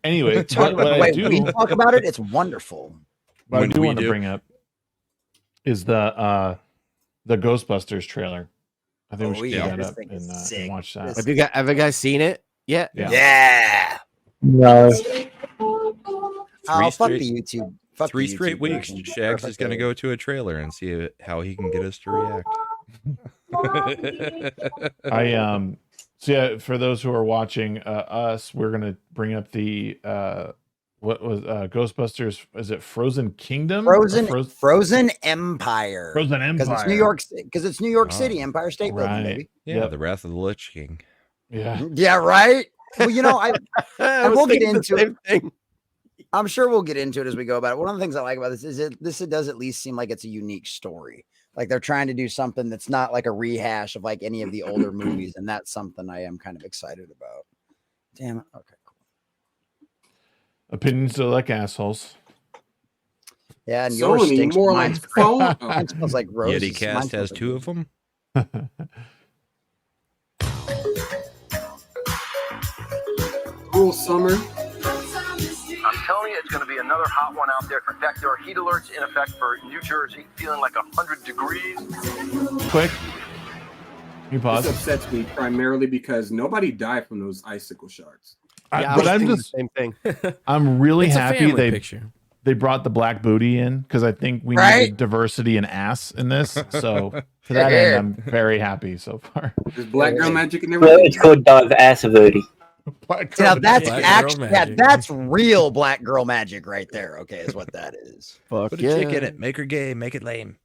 Anyway, what we talk about it. It's wonderful. What I do want to bring up is the Ghostbusters trailer. I think we should get that up and watch that. Have you guys seen it? Yeah. No. Oh, fuck the YouTube. Fuck Three the straight YouTube weeks, version. Shags is going to go to a trailer and see how he can get us to react. So yeah, for those who are watching us, we're gonna bring up the what was Ghostbusters? Is it Frozen Kingdom? Frozen Empire. Frozen Empire. Because it's New York City, Empire State Building, baby. Yeah, the Wrath of the Lich King. Yeah. Yeah, right. Well, you know, I will get into it. I'm sure we'll get into it as we go about it. One of the things I like about this is it does at least seem like it's a unique story. Like they're trying to do something that's not like a rehash of like any of the older movies, and that's something I am kind of excited about. Damn it. Okay, cool. Opinions are like assholes. Yeah, and yours stinks. More Mine smells like roses. Yeti Cast has two of them. Cool summer. I'm telling you, it's going to be another hot one out there. In fact, there are heat alerts in effect for New Jersey, feeling like 100 degrees. Quick. You pause. This upsets me primarily because nobody died from those icicle shards. I'm just same thing. I'm really It's a happy family picture. they brought the black booty in because I think we needed diversity and ass in this. So to that end, I'm very happy so far. There's black girl magic and everything. Well, it's called diversity. Now that's actually that's real black girl magic right there. Okay, is what that is. Fuck Put a chick in it. Make her gay. Make it lame.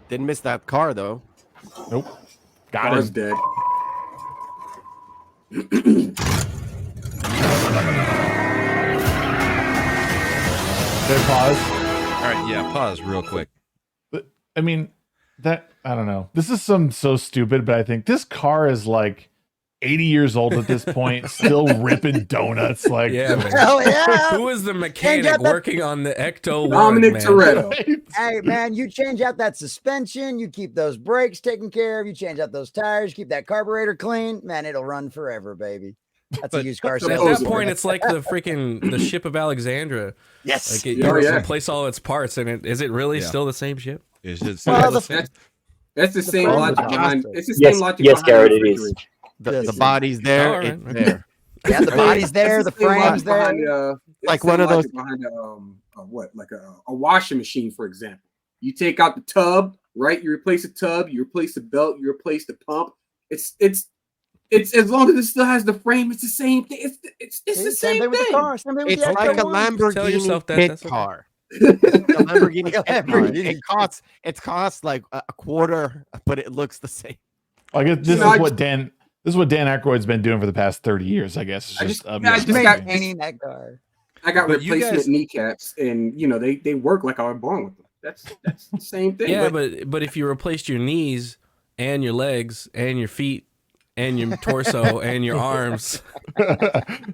Didn't miss that car though. Nope. Got Car's him. dead. Pause. All right, yeah, pause real quick. But I mean, I don't know. This is so stupid, but I think this car is like 80 years old at this point, still ripping donuts. Like, hell yeah! Who is the mechanic working on the Ecto? Dominic Toretto. Hey man, you change out that suspension, you keep those brakes taken care of, you change out those tires, keep that carburetor clean, man, it'll run forever, baby. That's a used car. At that point, it's like the ship of Alexandria. Yes, like you replace all its parts, and is it really still the same ship? Is it? That's the same logic behind. It's the same logic. Yes, Garrett, it is. The body's there. Right. It's there. Yeah, the body's there, the frame's there. Like one of those behind a washing machine, for example. You take out the tub, right? You replace the tub, you replace the belt, you replace the pump. It's as long as it still has the frame, it's the same thing. It's the same thing. With the car. Same thing with It's the like a Lamborghini pit car. The Lamborghini pit car. It costs like a quarter, but it looks the same. I guess this is what Dan Aykroyd's been doing for the past 30 years. I guess. I just got replacement kneecaps, and they work like I was born with them. That's the same thing. Yeah, but if you replaced your knees and your legs and your feet and your torso and your arms,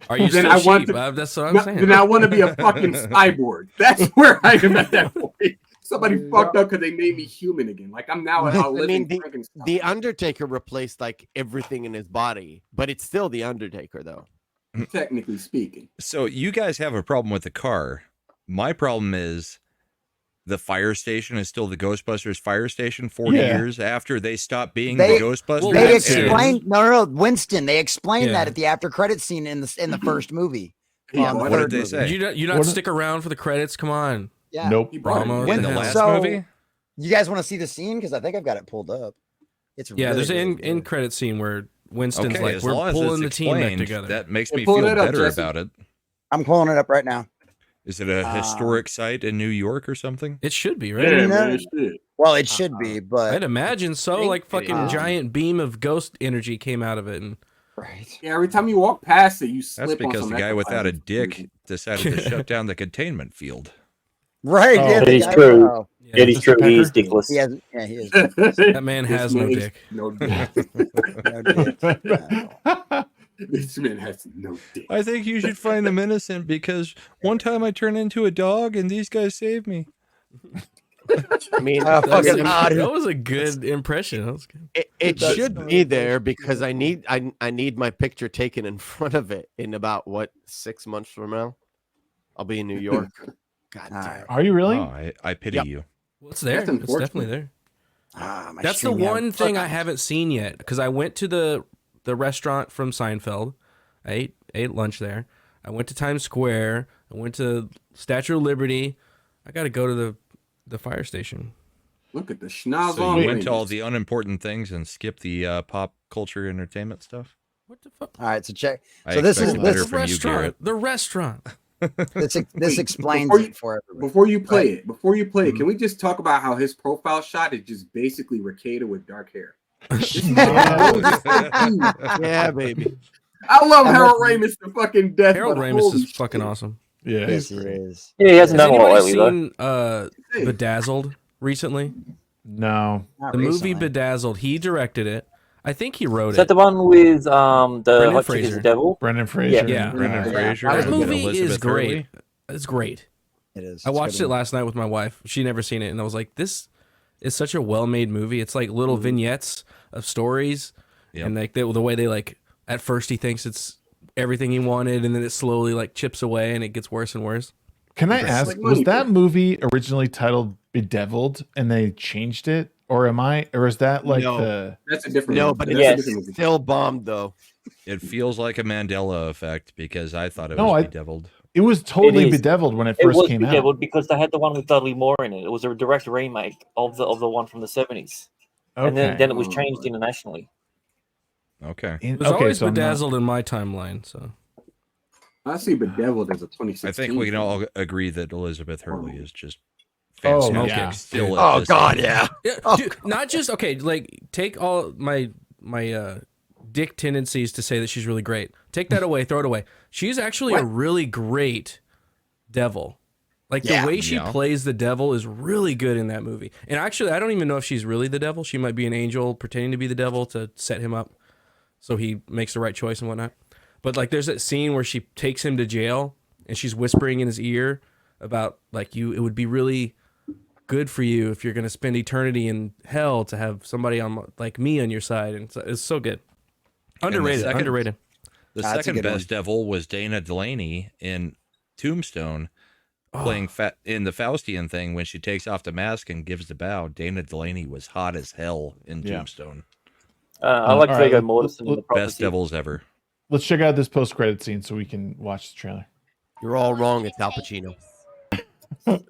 are you still cheap? That's what I'm saying. Then I want to be a fucking cyborg. That's where I am at that point. Somebody fucked up because they made me human again. Like I'm now a living Frankenstein. The Undertaker replaced like everything in his body, but it's still the Undertaker though. Technically speaking. So you guys have a problem with the car. My problem is the fire station is still the Ghostbusters fire station 40 years after they stopped being the Ghostbusters. They explained no, Winston. They explained that at the after credit scene in the first movie. What did they say? You not stick around for the credits? Come on. Yeah. Nope. In the last movie? You guys want to see the scene? Because I think I've got it pulled up. It's there's an end credit scene where Winston's like, we're pulling the team back together. That makes me feel better about it. I'm pulling it up right now. Is it a historic site in New York or something? It should be, right? Yeah, man, it should. Well, it should be, but I'd imagine so. Like fucking giant beam of ghost energy came out of it, and yeah, every time you walk past it, you slip. That's because on the guy without a dick decided to shut down the containment field. Right. That is true. It is true. He is dickless. He is. That man has no dick. No dick. This man has no dick. I think you should find him innocent because one time I turned into a dog and these guys saved me. I mean, That was a good impression. That was good. It should be there because I need my picture taken in front of it in about 6 months from now. I'll be in New York. God damn. Are you really? Oh, I pity you. Well, it's there. It's definitely there. That's the streaming one thing I haven't seen yet because I went to the restaurant from Seinfeld. I ate lunch there. I went to Times Square. I went to Statue of Liberty. I got to go to the fire station. Look at the schnoz So on. you went to all the unimportant things and skipped the pop culture entertainment stuff? What the fuck? All right, so check. I So this is expected better this from you, Garrett. The restaurant. this explains before you- it for everybody. Before you play it, can we just talk about how his profile shot is just basically Ricada with dark hair? Yeah, baby. I love Harold Ramis to fucking death. Harold but Ramis holy is fucking awesome. Yeah. Yes, he is. Yeah, he hasn't Has done a lot anybody lately, though. seen Bedazzled recently? No. Not The movie recently. Bedazzled. He directed it. I think he wrote Is that it. the one with the Brendan Hot Chick is Fraser. the Devil? Brendan Fraser. Yeah. Brendan Yeah. Fraser. That That and movie is Elizabeth great. Hurley. It's great. It is. I It's watched good. it last night with my wife. She never seen it, and I was like, "This is such a well-made movie. It's like little vignettes of stories, Yep. and like the way they like. At first, he thinks it's everything he wanted, and then it slowly like chips away, and it gets worse and worse. Can I It's ask, like was money that pit. movie originally titled Bedeviled and they changed it? Or is that like No. That's a different. No, movie. but That's yes. a different movie. Still bombed though. It feels like a Mandela effect because I thought it No, was I- bedeviled. it was totally It is. Bedeviled when it It first was came Bedeviled out? because they had the one with Dudley Moore in it. It was a direct remake of the one from the 70s. And Okay. then it was changed internationally. Okay. There's always so I'm not- bedazzled in my timeline. So I see Bedeviled as a 2016. I think we can all agree that Elizabeth Hurley is just Oh, fantastic yeah. still at Oh this God, age. yeah. yeah, dude, not just okay. Like take all my dick tendencies to say that she's really great. Take that away. Throw it away. She's actually a really great devil. Like the way she plays the devil is really good in that movie. And actually, I don't even know if she's really the devil. She might be an angel pretending to be the devil to set him up so he makes the right choice and whatnot. But like there's that scene where she takes him to jail and she's whispering in his ear about like it would be really good for you if you're going to spend eternity in hell to have somebody on like me on your side. And it's so good. Underrated. Underrated. The That's a second good best devil was Dana Delaney in Tombstone, playing in the Faustian thing when she takes off the mask and gives the bow. Dana Delaney was hot as hell in Yeah. Tombstone. I like all right, Viggo Mortensen in the Best Prophecy. devils ever. Let's check out this post-credit scene so we can watch the trailer. You're all wrong. It's Al Pacino.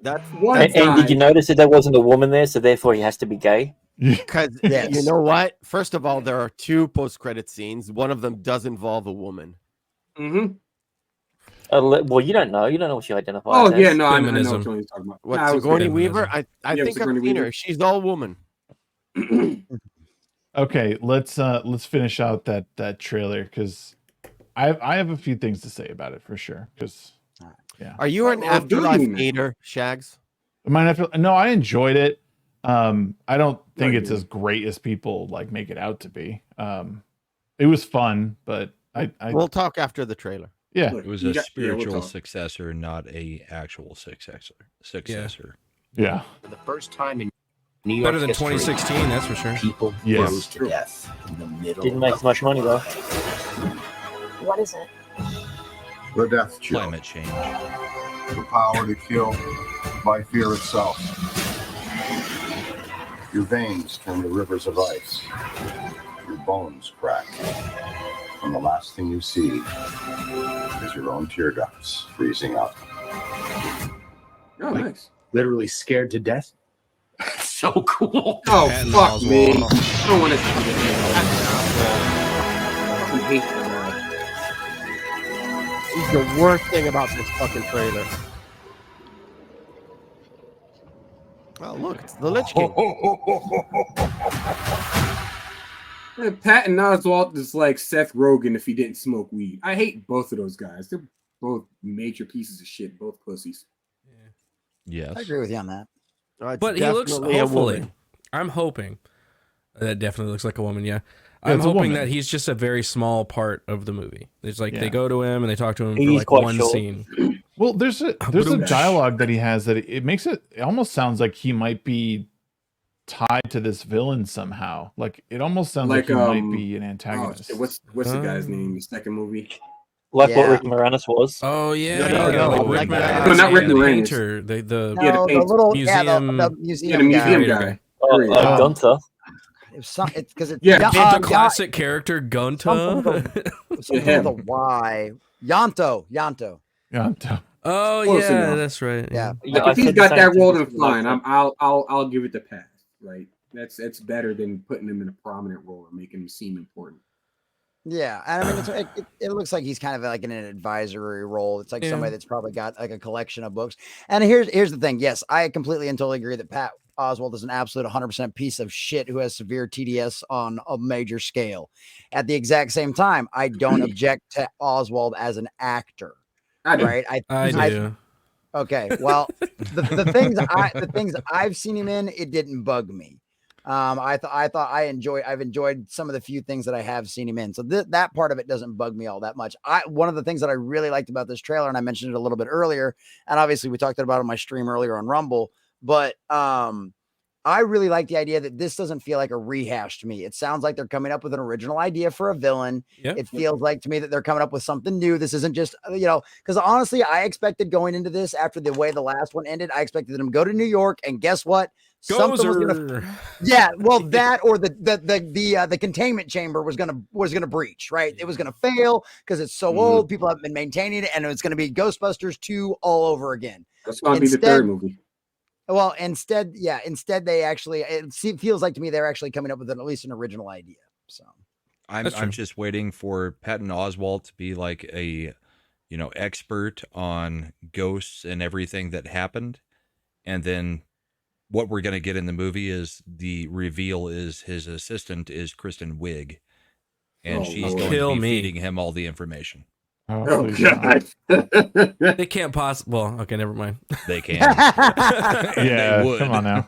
That's One And did you time, notice that there wasn't a woman there, so therefore he has to be gay? because Yes. you know what? First of all, there are 2 post-credit scenes. One of them does involve a woman. mhm. Well, you don't know. You don't know what she identifies Oh as. yeah, no, I know Feminism. what you're talking about. What, Nah, it was Sigourney good. Weaver? I Yeah, think I've Sigourney seen Weaver. her. She's all woman. Okay, let's finish out that trailer because I have a few things to say about it for sure. Because Are you an Well, do Afterlife you? hater, Shags? no, I enjoyed it. I don't think Right, it's yeah. as great as people like make it out to be. It was fun, but I We'll talk after the trailer. yeah, Look, It was you a got- yeah, we'll spiritual talk. successor, not a actual successor. yeah. For the first time in New York Better than history, 2016, that's for sure. people Yes. froze to death in the middle Didn't make of as much money, though. What is it? The death chill, Climate change. the power to kill by fear itself. Your veins turn to rivers of ice. Your bones crack. And the last thing you see is your own tear ducts freezing up. Oh, nice. literally scared to death. So cool. Oh, Patton fuck Oswalt. me. I don't want to see that. I fucking hate that. It's the worst thing about this fucking trailer. Oh, look, it's the Lich King. Man, Patton Oswalt is like Seth Rogen if he didn't smoke weed. I hate both of those guys. They're both major pieces of shit, both pussies. Yes. I agree with you on that. It's But he looks definitely a hopefully. woman. I'm hoping that definitely looks like a woman. Yeah, Yeah, I'm it's a hoping woman. that he's just a very small part of the movie. It's like Yeah. they go to him and they talk to him for He's like quite one short. scene. Well, there's a dialogue that he has that it makes it almost sounds like he might be tied to this villain somehow. Like it almost sounds like he might be an antagonist. What's the guy's name? The second movie. Like what Rick Moranis was. Oh yeah, Rick Moranis. No, not Rick Moranis. Painter, the museum, the museum guy. Gunter. Because it's the classic character Gunter. Something with a Y. Yanto. Oh yeah, that's right. Yeah. If he's got that role, then fine. I'll give it the pass. Right. That's better than putting him in a prominent role and making him seem important. Yeah, and I mean, it looks like he's kind of like in an advisory role. It's like somebody that's probably got like a collection of books. And here's the thing. Yes, I completely and totally agree that Pat Oswalt is an absolute 100% piece of shit who has severe TDS on a major scale. At the exact same time, I don't object to Oswald as an actor. Right? I do. Okay. Well, the things I've seen him in, it didn't bug me. I've enjoyed some of the few things that I have seen him in. So that part of it doesn't bug me all that much. One of the things that I really liked about this trailer, and I mentioned it a little bit earlier, and obviously we talked about it on my stream earlier on Rumble, but I really like the idea that this doesn't feel like a rehash to me. It sounds like they're coming up with an original idea for a villain. Yep. It feels like to me that they're coming up with something new. This isn't just, because honestly, I expected going into this after the way the last one ended, I expected them to go to New York, and guess what? Something was that or the containment chamber was gonna breach, right? It was gonna fail because it's so old. People haven't been maintaining it, and it's gonna be Ghostbusters 2 all over again. That's gonna be the third movie. Well, instead they actually, feels like to me they're actually coming up with at least an original idea. So I'm just waiting for Patton Oswalt to be like a expert on ghosts and everything that happened, and then what we're going to get in the movie is the reveal is his assistant is Kristen Wiig, and she's going to be feeding him all the information. Oh God! They can't possibly. Well, okay, never mind. They can. Yeah, they would. Come on now.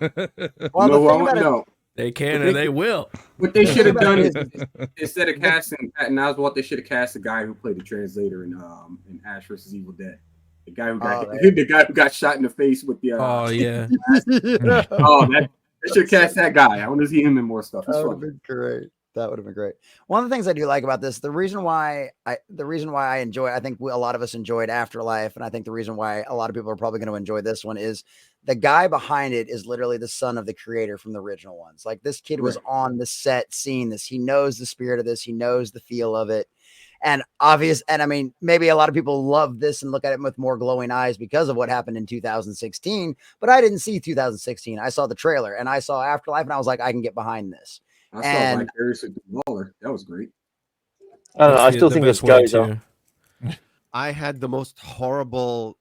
No. They can and they will. What they should have done is instead of casting Patton Oswalt, they should have cast the guy who played the translator in Ash vs. Evil Dead. The guy who got shot in the face with the. Oh yeah. They should cast that guy. I want to see him in more stuff. That would have been great. That would have been great. One of the things I do like about this, the reason why I enjoy, I think a lot of us enjoyed Afterlife, and I think the reason why a lot of people are probably going to enjoy this one is the guy behind it is literally the son of the creator from the original ones. Like this kid was on the set seeing this. He knows the spirit of this. He knows the feel of it. And I mean, maybe a lot of people love this and look at it with more glowing eyes because of what happened in 2016, but I didn't see 2016. I saw the trailer and I saw Afterlife and I was like, I can get behind this. I saw Vicarious with the Waller. That was great. I still think this goes on. I had the most horrible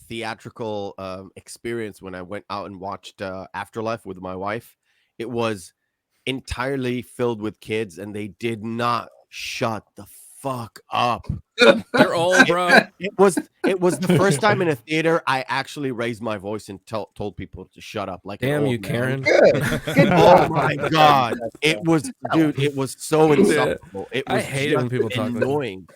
theatrical experience when I went out and watched Afterlife with my wife. It was entirely filled with kids, and they did not shut the fuck up. They're old, bro. It was the first time in a theater I actually raised my voice and told people to shut up. Like, damn you, Karen. Good. Oh my God. It was, dude, it was so insufferable. I hate it when people talk annoying.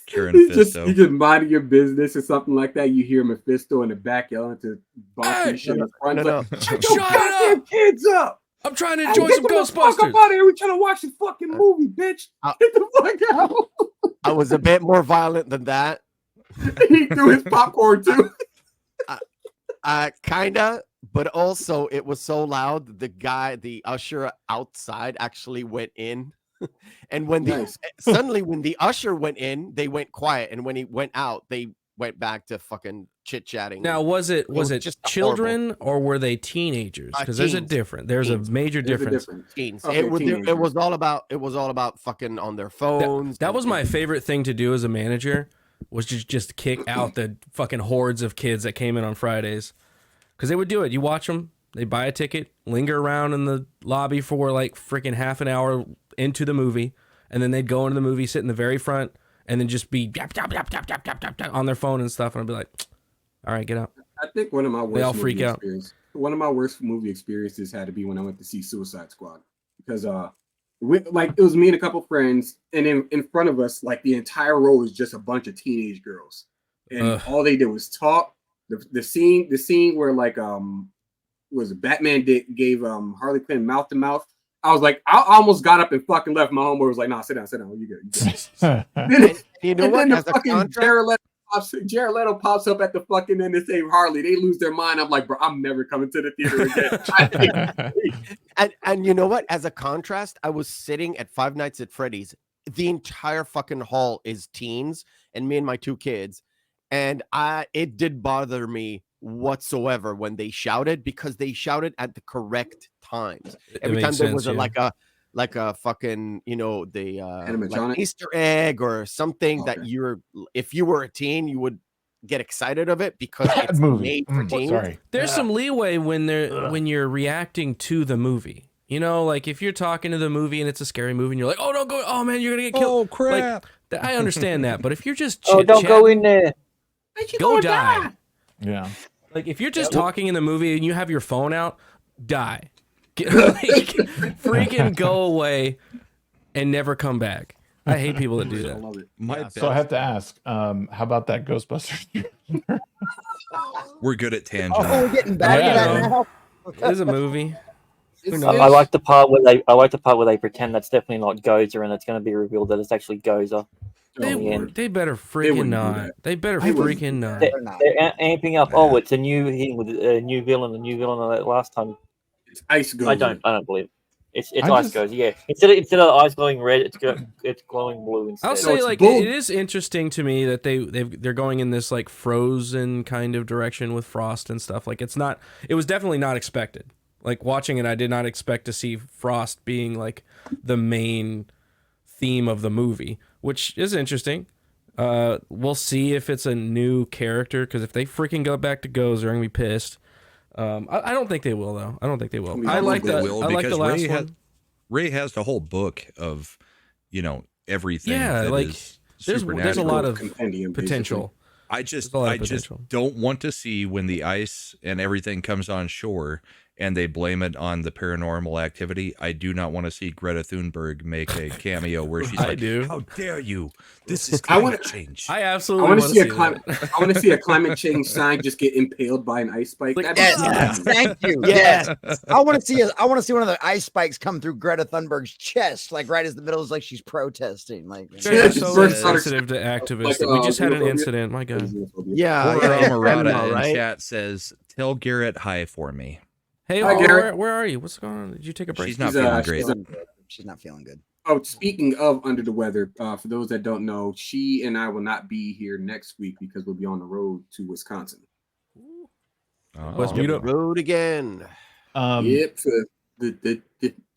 Karen You Fisto. just minding your business or something like that. You hear Mephisto in the back yelling to boss shit in front. Shut your goddamn kids up. I'm trying to enjoy some Ghostbusters. Fuck up out of here. We're trying to watch the fucking movie, bitch. Get the fuck out. I was a bit more violent than that. He threw his popcorn too. Kinda, but also it was so loud. The usher outside actually went in, and when suddenly when the usher went in, they went quiet, and when he went out, they went back to fucking chit chatting. Now, was it just children or were they teenagers? Because there's a major difference. Teens. It was all about fucking on their phones. That was my favorite thing to do as a manager, was just kick out the fucking hordes of kids that came in on Fridays, because they would do it. You watch them, they buy a ticket, linger around in the lobby for like freaking half an hour into the movie, and then they'd go into the movie, sit in the very front, and then just be on their phone and stuff, and I'd be like, all right, get out. I think one of my worst they all freak out. One of my worst movie experiences had to be when I went to see Suicide Squad, because it was me and a couple friends, and in front of us, like the entire row was just a bunch of teenage girls. and all they did was talk. The scene where like was Batman gave Harley Quinn mouth to mouth. I was like, I almost got up and fucking left. My homeboy was like, "Nah, sit down, you good." You know what? Then the As a fucking contract, Jared Leto pops up at the fucking end and say Harley. They lose their mind. I'm like, bro, I'm never coming to the theater again. and you know what? As a contrast, I was sitting at Five Nights at Freddy's. The entire fucking hall is teens, and me and my 2 kids, and it did bother me whatsoever when they shouted, because they shouted at the correct times. Every time there was like a fucking, you know, the like Easter egg or something that if you were a teen, you would get excited of it because it's made for teens. Sorry. There's some leeway when you're reacting to the movie. You know, like if you're talking to the movie and it's a scary movie and you're like, "Oh, don't go! Oh man, you're gonna get killed!" Oh crap! Like, I understand that, but if you're just don't go in there. Go die. Yeah. Like if you're just talking in the movie and you have your phone out, die. Freaking go away and never come back. I hate people that do that. So I have to ask, how about that Ghostbusters? We're good at tangents. Oh, we're getting back to that now. It's a movie. I like the part where they pretend that's definitely not Gozer, and it's going to be revealed that it's actually Gozer. They better freaking not. They better freaking not. They're amping up. Oh, it's a new thing with a new villain. The new villain of that last time. It's Ice Gozer. I don't believe it. It's Ice Gozer. Yeah. Instead of eyes glowing red, it's glowing blue instead. I'll say like it is interesting to me that they're going in this like Frozen kind of direction with Frost and stuff. Like it was definitely not expected. Like watching it, I did not expect to see Frost being like the main theme of the movie, which is interesting. We'll see if it's a new character, because if they freaking go back to Gozer, I'm gonna be pissed. I don't think they will, though. I don't think they will. I like the last one. Ray has the whole book of, you know, everything. Yeah, that like is there's a lot of potential. I just don't want to see when the ice and everything comes on shore and they blame it on the paranormal activity. I do not want to see Greta Thunberg make a cameo where she's like, "How dare you? This is climate change." I absolutely want to see I want to see a climate change sign just get impaled by an ice spike. Yes, thank you. Yes, I want to see one of the ice spikes come through Greta Thunberg's chest, like right as the middle is like she's protesting. Like they're so sensitive to activists. We just had an incident. My God. Yeah. Amarada in chat says, "Tell Garrett hi for me." Hey, where are you? What's going on? Did you take a break? She's not feeling great. She's not feeling good. Oh, speaking of under the weather, for those that don't know, she and I will not be here next week because we'll be on the road to Wisconsin. Let's meet up road again. Yep, the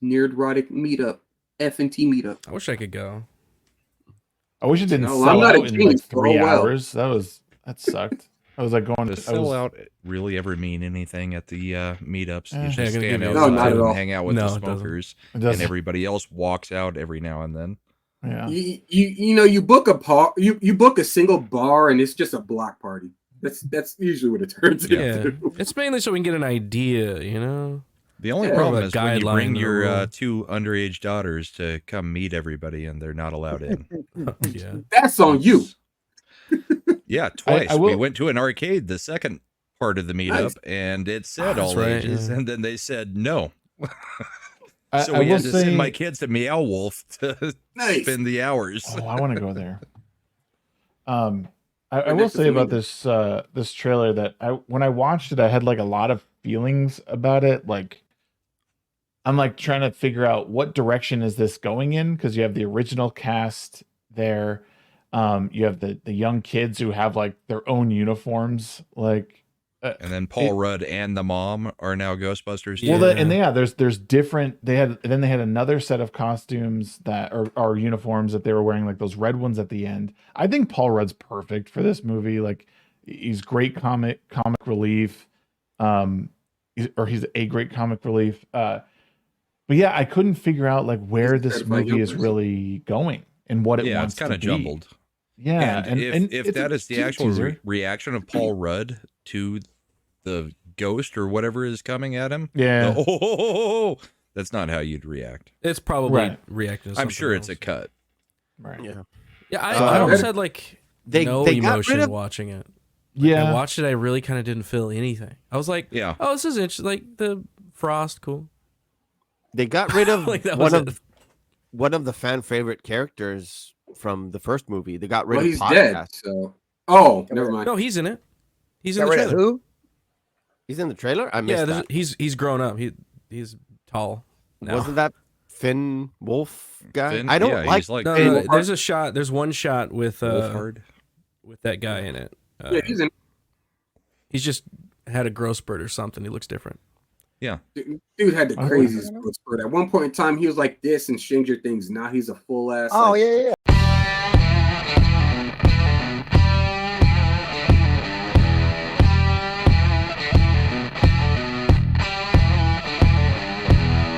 Nerdrotic meetup, F&T meetup. I wish I could go. I wish it didn't sell out in like 3 hours. That sucked. I was like going to sell out. Really ever mean anything at the meetups? You just stand stand outside and hang out with the smokers, and everybody else walks out every now and then. Yeah, you book you book a single bar and it's just a block party. That's usually what it turns into. It's mainly so we can get an idea, you know. The only problem is when you bring your 2 underage daughters to come meet everybody and they're not allowed in. Yeah, that's on you. Yeah, twice. We went to an arcade the second part of the meetup, and it said all ages, and then they said no. So we had to send my kids to Meow Wolf to spend the hours. Oh, I want to go there. I will say about this trailer that when I watched it, I had like a lot of feelings about it. Like, I'm like trying to figure out what direction is this going in, because you have the original cast there. You have the young kids who have like their own uniforms, like, and then Paul Rudd and the mom are now Ghostbusters. Well, there's different. They had another set of costumes that are uniforms that they were wearing, like those red ones at the end. I think Paul Rudd's perfect for this movie. Like, he's great comic relief. He's a great comic relief. But yeah, I couldn't figure out like where this movie is really going and what it wants to be. It's kind of jumbled. Yeah, and if that is the actual reaction of Paul Rudd to the ghost or whatever is coming at him, that's not how you'd react. It's probably reacting. I'm sure it's a cut. Right. Yeah. I almost had like They no got rid emotion of watching it. Like, Yeah. I watched it. I really kind of didn't feel anything. I was like, Yeah. oh, this is interesting. Like the Frost, cool. they got rid of Like that was one of the fan favorite characters from the first movie. They got rid Well, of he's podcast. dead. So, oh, never mind. No, he's in it. He's in Got the rid of trailer. who? He's in the trailer. I Yeah, missed that. he's grown up. He's tall now. Wasn't that Finn Wolf guy? Finn? I don't Yeah, like. he's like No, Finn no, Wolf. there's a shot. There's one shot with Wolfhard. that guy in it. Yeah, he's in. He's just had a growth spurt or something. He looks different. Yeah. Dude had the Oh, craziest growth spurt. At one point in time, he was like this in Stranger Things. Now he's a full ass. Oh like, yeah, yeah.